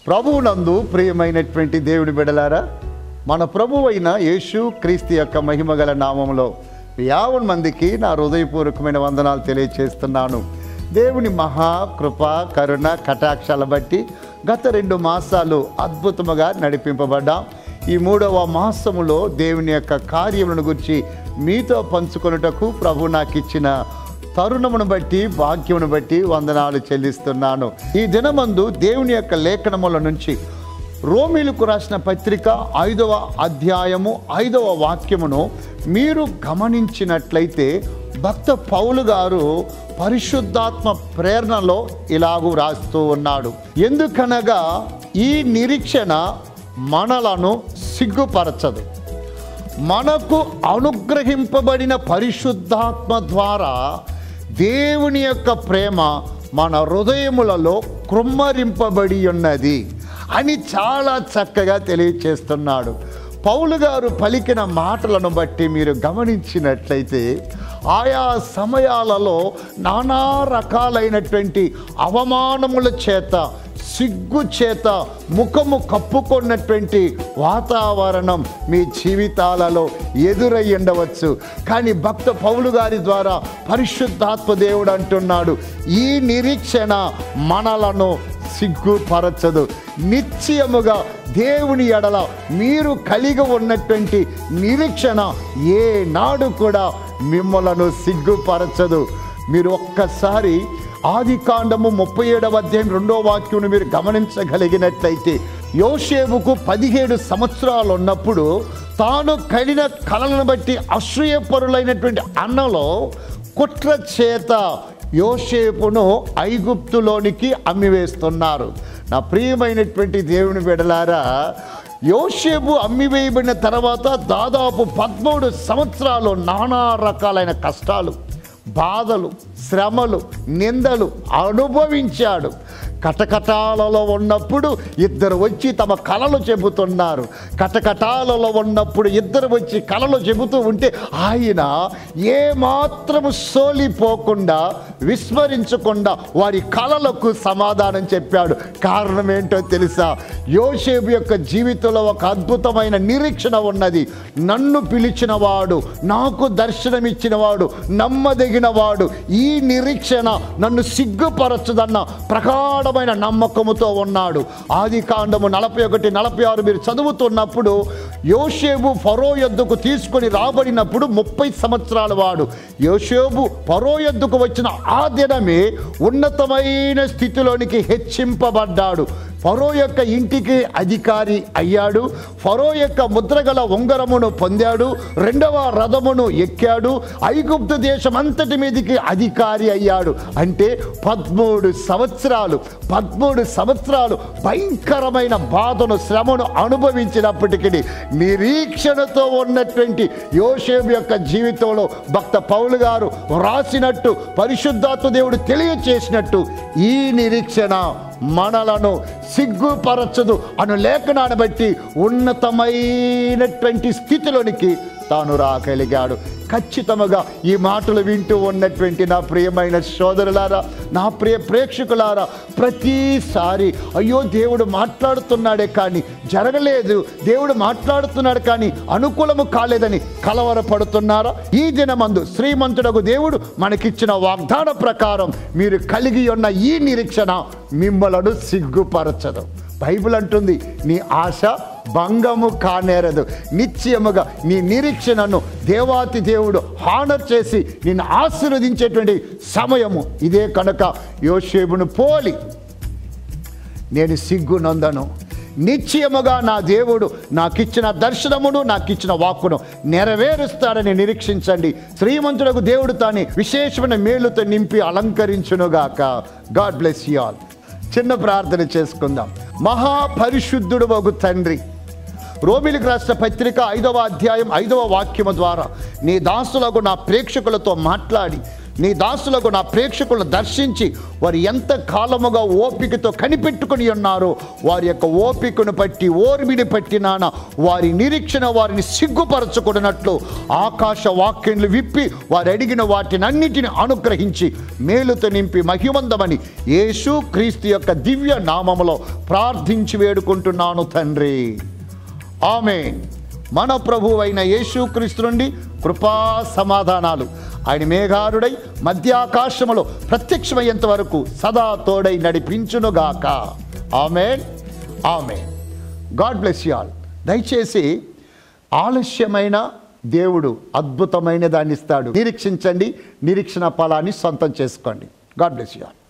ప్రభువునందు ప్రియమైనటువంటి దేవుని బిడ్డలారా, మన ప్రభువైన యేసు క్రీస్తు యొక్క మహిమగల నామములో 50 మందికి నా హృదయపూర్వకమైన వందనాలు తెలియచేస్తున్నాను. దేవుని మహా కృప కరుణ కటాక్షాల బట్టి గత 2 మాసాలు అద్భుతముగా నడిపింపబడ్డాం. ఈ 3వ మాసములో దేవుని యొక్క కార్యములను గురించి మీతో పంచుకొనుటకు ప్రభు నాకు ఇచ్చిన తరుణమును బట్టి భాగ్యమును బట్టి వందనాలు చెల్లిస్తున్నాను. ఈ దినమందు దేవుని యొక్క లేఖనముల నుంచి రోమీలకు రాసిన పత్రిక 5వ అధ్యాయము 5వ వాక్యమును మీరు గమనించినట్లయితే భక్త పౌలు గారు పరిశుద్ధాత్మ ప్రేరణలో ఇలాగూ రాస్తూ ఉన్నాడు. ఎందుకనగా ఈ నిరీక్షణ మనలను సిగ్గుపరచదు. మనకు అనుగ్రహింపబడిన పరిశుద్ధాత్మ ద్వారా దేవుని యొక్క ప్రేమ మన హృదయములలో కృమ్మరింపబడి ఉన్నది అని చాలా చక్కగా తెలియచేస్తున్నాడు. పౌలు గారు పలికిన మాటలను బట్టి మీరు గమనించినట్లయితే ఆయా సమయాలలో నానా రకాలైనటువంటి అవమానముల చేత సిగ్గు చేత ముఖము కప్పుకున్నటువంటి వాతావరణం మీ జీవితాలలో ఎదురై ఉండవచ్చు. కానీ భక్త పౌలు గారి ద్వారా పరిశుద్ధాత్మ దేవుడు అంటున్నాడు, ఈ నిరీక్షణ మనలను సిగ్గుపరచదు. నిశ్చయముగా దేవుని ఎడల మీరు కలిగి ఉన్నటువంటి నిరీక్షణ ఏనాడు కూడా మిమ్మలను సిగ్గుపరచదు. మీరు ఒక్కసారి ఆదికాండము 37వ అధ్యాయం 2వ వాక్యం మీరు గమనించగలిగినట్లయితే యోసేపుకు 17 సంవత్సరాలు ఉన్నప్పుడు తాను కలిగిన కలలను బట్టి అసూయపరులైనటువంటి అన్నలో కుట్ర చేత యోసేపును ఐగుప్తులోనికి అమ్మివేస్తున్నారు. నా ప్రియమైనటువంటి దేవుని బిడ్డలారా, యోసేపు అమ్మివేయబడిన తర్వాత దాదాపు 13 సంవత్సరాలు నానా రకాలైన కష్టాలు, బాధలు, శ్రమలు, నిందలు అనుభవించాడు. కటకటాలలో ఉన్నప్పుడు ఇద్దరు వచ్చి తమ కలలు చెబుతున్నారు. కటకటాలలో ఉన్నప్పుడు ఇద్దరు వచ్చి కలలు చెబుతూ ఉంటే ఆయన ఏమాత్రము సోలిపోకుండా విస్మరించకుండా వారి కలలకు సమాధానం చెప్పాడు. కారణం ఏంటో తెలుసా? యోసేపు యొక్క జీవితంలో ఒక అద్భుతమైన నిరీక్షణ ఉన్నది. నన్ను పిలిచిన వాడు, నాకు దర్శనమిచ్చిన వాడు నమ్మదగిన వాడు. ఈ నిరీక్షణ నన్ను సిగ్గుపరచదన్న ప్రగాఢమైన నమ్మకముతో ఉన్నాడు. ఆదికాండము 41, 46 మీరు చదువుతున్నప్పుడు యోసేపు ఫరో యొద్దకు తీసుకొని రాబడినప్పుడు 30 సంవత్సరాల వాడు. యోసేపు ఫరో యొద్దకు వచ్చిన ఆ దినమే ఉన్నతమైన స్థితిలోనికి హెచ్చింపబడ్డాడు. ఫరో యొక్క ఇంటికి అధికారి అయ్యాడు. ఫరో యొక్క ముద్రగల ఉంగరమును పొందాడు. 2వ రథమును ఎక్కాడు. ఐగుప్తు దేశం అంతటి మీదకి అధికారి అయ్యాడు. అంటే 13 సంవత్సరాలు భయంకరమైన బాధను, శ్రమను అనుభవించినప్పటికీ నిరీక్షణతో ఉన్నటువంటి యోసేపు యొక్క జీవితంలో భక్త పౌలు గారు రాసినట్టు, పరిశుద్ధాత్మ దేవుడు తెలియచేసినట్టు, ఈ నిరీక్షణ మనలను సిగ్గుపరచదు అను లేఖనాన్ని బట్టి ఉన్నతమైనటువంటి స్థితిలోనికి తాను రాగలిగాడు. ఖచ్చితంగా ఈ మాటలు వింటూ ఉన్నటువంటి నా ప్రియమైన సోదరులారా, నా ప్రియ ప్రేక్షకులారా, ప్రతిసారి అయ్యో దేవుడు మాట్లాడుతున్నాడే కానీ జరగలేదు, దేవుడు మాట్లాడుతున్నాడు కానీ అనుకూలము కాలేదని కలవరపడుతున్నారా? ఈ దినమందు శ్రీమంతుడకు దేవుడు మనకిచ్చిన వాగ్దాన ప్రకారం మీరు కలిగి ఉన్న ఈ నిరీక్షణ మిమ్మలను సిగ్గుపరచదు. బైబిల్ అంటుంది, నీ ఆశ భంగము కానేరదు. నిశ్చయముగా నీ నిరీక్షణను దేవాతి దేవుడు హానర్ చేసి నిన్ను ఆశీర్వదించేటువంటి సమయము ఇదే. కనుక యోసేపును పోలి నేను సిగ్గునందను. నిశ్చయముగా నా దేవుడు నాకిచ్చిన దర్శనమును, నాకిచ్చిన వాక్కును నెరవేరుస్తాడని నిరీక్షించండి. శ్రీమంతులకు దేవుడు తాని విశేషమైన మేలుతో నింపి అలంకరించునుగాక. God bless you all. చిన్న ప్రార్థన చేసుకుందాం. మహాపరిశుద్ధుడు వగు తండ్రి, రోమీలకు రాసిన పత్రిక 5వ అధ్యాయం 5వ వాక్యము ద్వారా నీ దాసులకు, నా ప్రేక్షకులతో మాట్లాడి నీ దాసులకు నా ప్రేక్షకులను దర్శించి వారు ఎంత కాలముగా ఓపికతో కనిపెట్టుకుని ఉన్నారో వారి యొక్క ఓపికను బట్టి ఓర్మిని పట్టి నాన్న వారి నిరీక్షణ వారిని సిగ్గుపరచుకున్నట్లు ఆకాశ వాక్యములు విప్పి వారు అడిగిన వాటిని అన్నిటిని అనుగ్రహించి మేలుతో నింపి మహిమందమని యేసు క్రీస్తు యొక్క దివ్య నామములో ప్రార్థించి వేడుకుంటున్నాను తండ్రి. ఆమేన్. మన ప్రభువైన యేసుక్రీస్తు నుండి కృపా సమాధానాలు ఆయన మేఘారుడై మధ్యాకాశములో ప్రత్యక్షమయ్యేంత వరకు సదా తోడై నడిపించునుగాక. Amen. Amen. God bless you all. దయచేసి ఆలస్యమైన దేవుడు అద్భుతమైన దాన్ని ఇస్తాడు. నిరీక్షించండి, నిరీక్షణ ఫలాన్ని సొంతం చేసుకోండి. God bless you all.